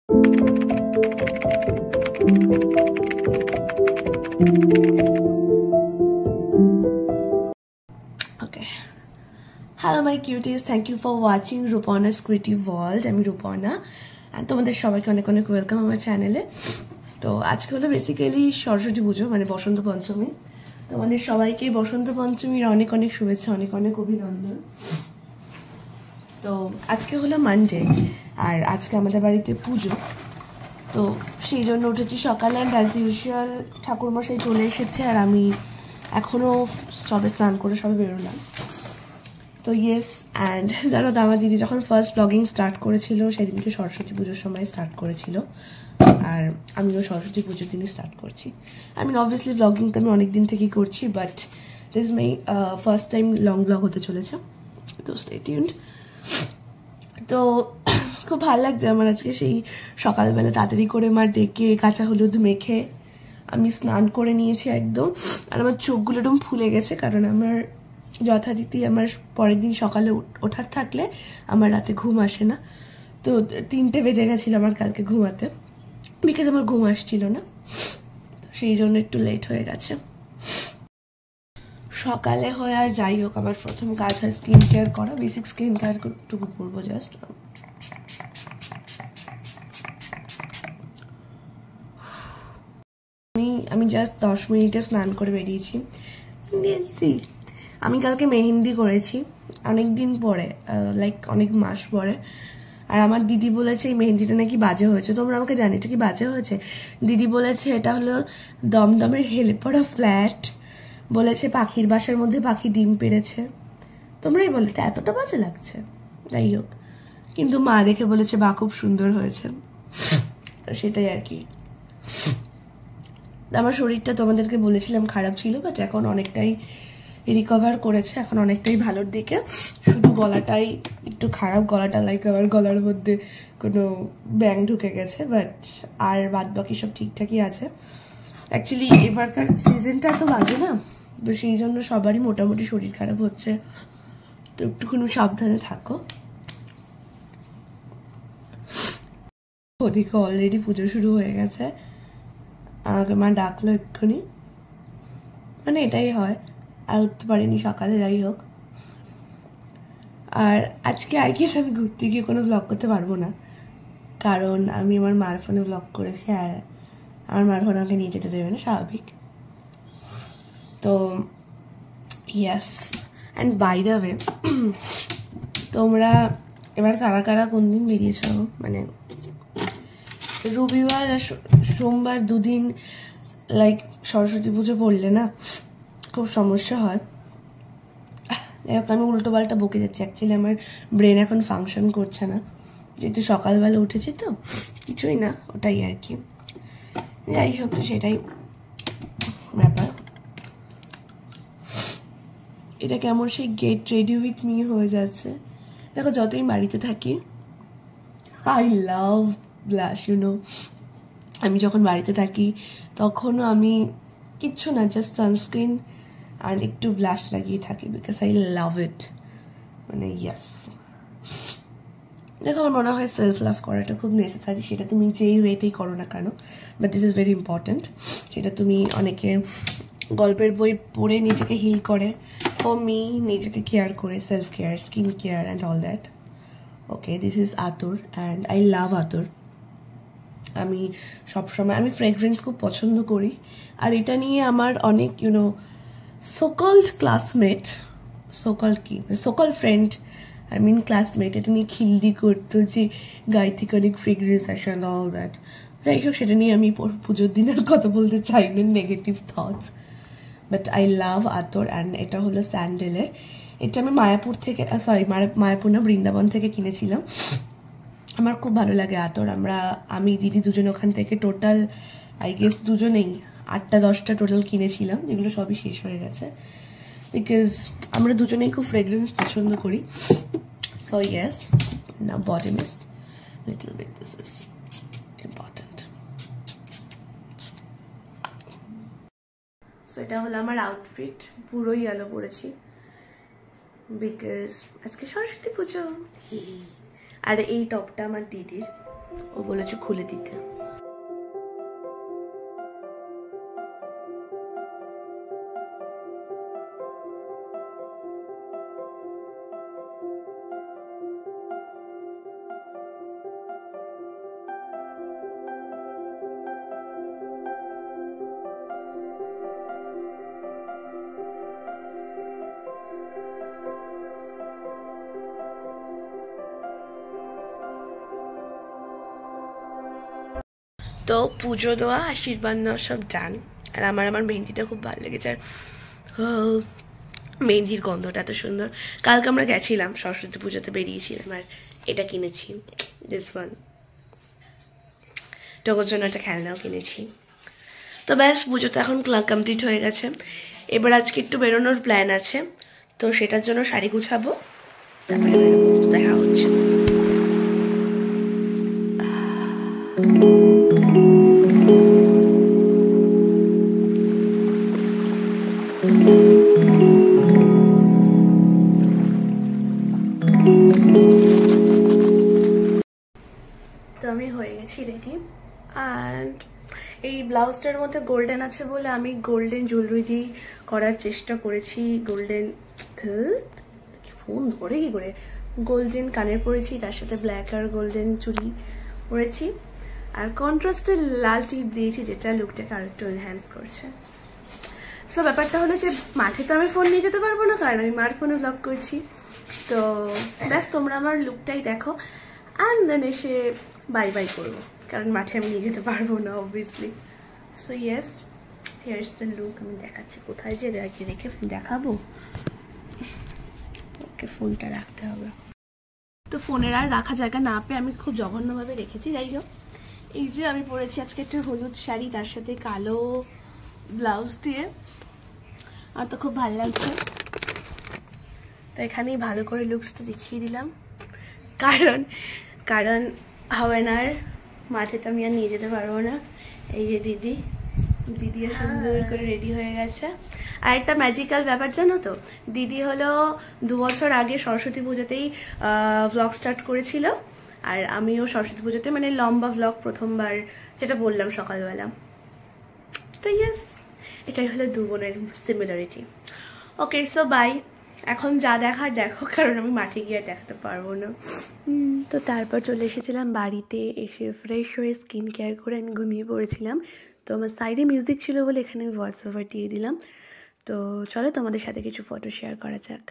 Okay. Hello my cuties, thank you for watching Rupana's Creative World. আমি Rupna and তোমাদের সবাইকে অনেক অনেক ওয়েলকাম আমার চ্যানেলে। তো আজকে হলো বেসিক্যালি সরস্বতী পুজো, মানে বসন্ত পঞ্চমী। তোমাদের সবাইকে বসন্ত পঞ্চমীর অনেক অনেক শুভেচ্ছা, অনেক অনেক অভিনন্দন। তো আজকে হলো মানডে আর আজকে আমাদের বাড়িতে পুজো, তো সেই জন্য উঠেছি সকালে। অ্যান্ড অ্যাজ ইউজুয়াল ঠাকুরমশাই চলে এসেছে আর আমি এখনও সবে স্নান করে সবে বেরোলাম। তো ইয়েস, অ্যান্ড জানো তো আমার দিদি যখন ফার্স্ট ব্লগিং স্টার্ট করেছিল সেদিনকে সরস্বতী পুজোর সময় স্টার্ট করেছিল, আর আমিও সরস্বতী পুজোর দিনই স্টার্ট করছি। আই মিন অবভিয়াসলি ব্লগিং তো আমি অনেক দিন থেকেই করছি, but this is my first time long blog হতে চলেছে, তো স্টে টিউনড। তো খুব ভালো লাগছে আমার আজকে সেই সকালবেলা তাড়াতাড়ি করে মা ডেকে কাঁচা হলুদ মেখে আমি স্নান করে নিয়েছি একদম। আর আমার চোখগুলো একদম ফুলে গেছে, কারণ আমার যথারীতি আমার পরের দিন সকালে ওঠার থাকলে আমার রাতে ঘুম আসে না। তো 3টে বেজে গেছিলো আমার কালকে ঘুমাতে, বিকজ আমার ঘুম আসছিল না, তো সেই জন্য একটু লেট হয়ে গেছে। সকালে হয় আর যাই হোক, আমার প্রথম কাজ হয় স্কিন কেয়ার করা, বেসিক স্কিন কেয়ার টুকু করবো জাস্ট। আমি জাস্ট 10 মিনিটে স্নান করে বেরিয়েছি। আমি কালকে মেহেন্দি করেছি অনেক দিন পরে, লাইক অনেক মাস পরে। আর আমার দিদি বলেছে এই মেহেন্দিটা নাকি বাজে হয়েছে। তোমরা আমাকে জানি এটা কি বাজে হয়েছে? দিদি বলেছে এটা হলো দমদমের হেলে পড়া ফ্ল্যাট, বলেছে পাখির বাসার মধ্যে পাখি ডিম পেড়েছে। তোমরাই বলো এটা এতটা বাজে লাগছে। যাই হোক, কিন্তু মা দেখে বলেছে বা খুব সুন্দর হয়েছে, তো সেটাই আর কি। আমার শরীরটা তোমাদেরকে বলেছিলাম খারাপ ছিল, বাট এখন অনেকটাই রিকভার করেছে, এখন অনেকটাই ভালোর দিকে। শুধু গলাটাই একটু খারাপ, গলাটা লাইক আমার গলার মধ্যে কোনো ব্যাং ঢুকে গেছে, বাট আর বাদ বাকি সব ঠিকঠাকই আছে। অ্যাকচুয়ালি এবারকার সিজনটা তো বাজে না, তো সেই জন্য সবারই মোটামুটি শরীর খারাপ হচ্ছে, তো একটুখানি সাবধানে থাকো। ওদিকে অলরেডি পুজো শুরু হয়ে গেছে, আমাকে মা ডাকলো এক্ষুনি, মানে এটাই হয়, আর উঠতে পারিনি সকালে। যাই হোক, আর আজকে আই গেস আমি ঘুরতে গিয়ে কোনো ব্লগ করতে পারবো না, কারণ আমি আমার মার ফোনে ব্লগ করেছি আর আমার মার ফোন আমাকে নিয়ে যেতে দেবে না, স্বাভাবিক। তো ইয়াস, অ্যান্ড বাই দ্য ওয়ে, তোমরা এবার কারা কারা কোন দিন বেরিয়েছ? মানে রবিবার আর সোমবার দুদিন লাইক সরস্বতী পুজো পড়লে না খুব সমস্যা হয়। আমি উল্টো পাল্টা বকে যাচ্ছি, অ্যাকচুয়ালি আমার ব্রেন এখন ফাংশন করছে না, যেহেতু সকালবেলা উঠেছি তো কিছুই না, ওটাই আর কি। যাই হোক, তো সেটাই ব্যাপার। এটা কেমন সেই গেট রেডি উইথ মি হয়ে যাচ্ছে। দেখো, যতই বাড়িতে থাকি আই লাভ ব্লাশ, ইউনো। আমি যখন বাড়িতে থাকি তখনও আমি কিচ্ছু না, জাস্ট সানস্ক্রিন আর একটু ব্লাশ লাগিয়ে থাকি, বিকজ আই লাভ ইট, মানে ইয়াস। দেখো, আমার মনে হয় সেলফ লাভ করাটা খুব নেসেসারি, সেটা তুমি যেই ওয়েতেই করো না কেন, but this is very important. সেটা তুমি অনেকে গল্পের বই পড়ে নিজেকে হিল করে, ফর মি নিজেকে কেয়ার করে, self care, skin care and all that. Okay, this is আতর অ্যান্ড আই লাভ আতর। আমি সবসময় আমি ফ্রেগরেন্স খুব পছন্দ করি, আর এটা নিয়ে আমার অনেক ইউনো সোকল্ড ক্লাসমেট, সোকল্ড কি সোকল ফ্রেন্ড, আই মিন ক্লাসমেট, এটা নিয়ে খিল্লি করতো যে গায়ে থেকে অনেক ফ্রেগরেন্স আসে অ্যান্ড অল দ্যাট। যাই হোক, সেটা নিয়ে আমি পুজোর দিন আর কথা বলতে চাই না, negative thoughts, but I love আতর। অ্যান্ড এটা হলো স্যান্ডেলের, এটা আমি মায়াপুর থেকে, সরি মায়াপুর না, বৃন্দাবন থেকে কিনেছিলাম। আমার খুব ভালো লাগে আতর। আমি দিদি দুজন ওখান থেকে টোটাল আই গেস দুজনেই 8টা-10টা টোটাল কিনেছিলাম, যেগুলো সবই শেষ হয়ে গেছে, বিকজ আমরা দুজনেই খুব ফ্রেগরেন্স পছন্দ করি। So yes, now body mist little bit, this is important. So এটা হলো আমার আউটফিট, পুরোই আলো পরেছি বিকজ আজকে সরস্বতী পুজো। আর এই টপটা আমার দিদির, ও বলেছে খুলে দিতে। তো পুজো দেওয়া আশীর্বাদ নেওয়া সব ডান। আর আমার মেহেন্দিটা খুব ভালো লেগেছে। আর মেহেন্দির গন্ধটা এত সুন্দর। কালকে আমরা গেছিলাম সরস্বতী পুজোতে, বেরিয়েছিলাম আর এটা কিনেছি, দিস ওয়ান। টগোর জন্য একটা খেলনাও কিনেছি। তো ব্যাস, পুজো তো এখন কমপ্লিট হয়ে গেছে। এবার আজকে একটু বেরোনোর প্ল্যান আছে, তো সেটার জন্য শাড়ি গুছাবো, তারপরে দেখা হচ্ছে। তো আমি হয়ে গেছি রেডি। অ্যান্ড এই ব্লাউজটার মধ্যে গোল্ডেন আছে বলে আমি গোল্ডেন জুয়েলারি দিয়ে করার চেষ্টা করেছি। গোল্ডেন ফোন ধরে কি করে, গোল্ডেন কানের পরেছি, তার সাথে ব্ল্যাক আর গোল্ডেন চুড়ি পরেছি, আর কন্ট্রাস্টের লাল টিপ দিয়েছি, যেটা লুকটাকে আর একটু এনহ্যান্স করছে। সো ব্যাপারটা হলো যে মাঠে তো আমি ফোন নিয়ে যেতে পারবো না, কারণ আমি মার ফোনে ব্লগ করছি। তো ব্যাস, তোমরা আমার লুকটাই দেখো, অ্যান্ড দেন এসে বাই বাই করবো, কারণ মাঠে আমি নিয়ে যেতে পারবো না obviously. So yes, here's the look. আমি দেখাচ্ছি, কোথায় যে রেখে দেখাবো, ওকে ফোনটা রাখতে হবে। তো ফোনের আর রাখা জায়গা না পেয়ে আমি খুব জঘন্যভাবে রেখেছি। যাই হোক, এই যে আমি পরেছি আজকে একটা হলুদ শাড়ি, তার সাথে কালো ব্লাউজ দিয়ে, আর তো খুব ভালো লাগছে। তো এখানেই ভালো করে লুকসটা দেখিয়ে দিলাম, কারণ হবে না আর মাঠে তো আমি আর নিয়ে যেতে পারবো না। এই যে দিদিও সুন্দর করে রেডি হয়ে গেছে। আর একটা ম্যাজিক্যাল ব্যাপার জানো তো, দিদি হলো 2 বছর আগে সরস্বতী পুজোতেই ভ্লগ স্টার্ট করেছিল, আর আমিও সরস্বতী পুজোতে মানে লম্বা ভ্লগ প্রথমবার, যেটা বললাম সকালবেলা। তো ইয়েস, এটাই হলো 2 বোনের সিমিলারিটি। Okay, so by. এখন যা দেখার দেখো, কারণ আমি মাঠে গিয়ে দেখাতে পারবো না। তো তারপর চলে এসেছিলাম বাড়িতে। এসে ফ্রেশ হয়ে স্কিন কেয়ার করে আমি ঘুমিয়ে পড়েছিলাম। তো আমার সাইডে মিউজিক ছিল বলে এখানে আমি ভয়েস ওভার দিয়ে দিলাম। তো চলো তোমাদের সাথে কিছু ফটো শেয়ার করা যাক।